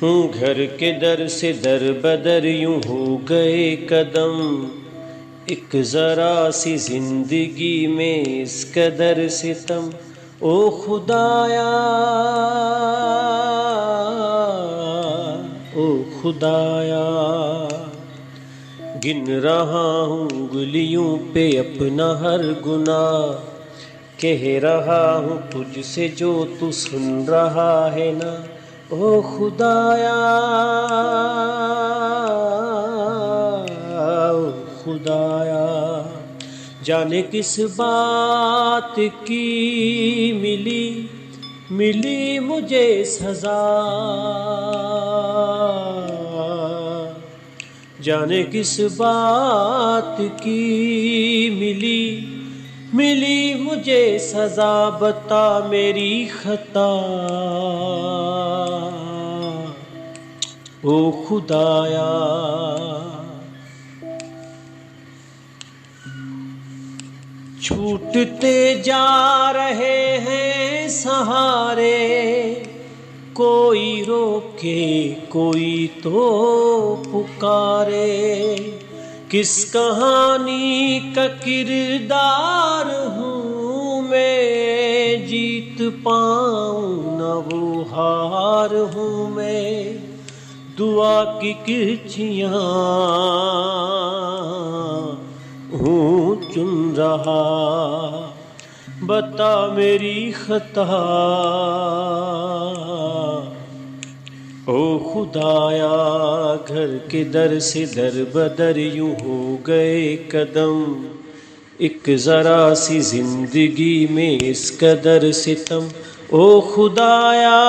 घर के दर से दर बदर यूं हो गए कदम, एक ज़रा सी जिंदगी में इस कदर सितम। ओ खुदाया, ओ खुदाया, गिन रहा हूँ उंगलियों पे अपना हर गुनाह, कह रहा हूँ तुझसे जो तू सुन रहा है ना। ओ खुदाया, ओ खुदाया, जाने किस बात की मिली मिली मुझे सजा, जाने किस बात की मिली मिली मुझे सजा, बता मेरी खता। ओ खुदाया, छूटते जा रहे हैं सहारे, कोई रोके कोई तो पुकारे, किस कहानी का किरदार हूँ मैं, जीत पाऊँ न वो हार हूँ मैं, दुआ की किरचियाँ हूँ चुन रहा, बता मेरी खता। ओ खुदाया, घर के दर से दर बदर यूं हो गए कदम, एक ज़रा सी जिंदगी में इस कदर सितम। ओ खुदाया,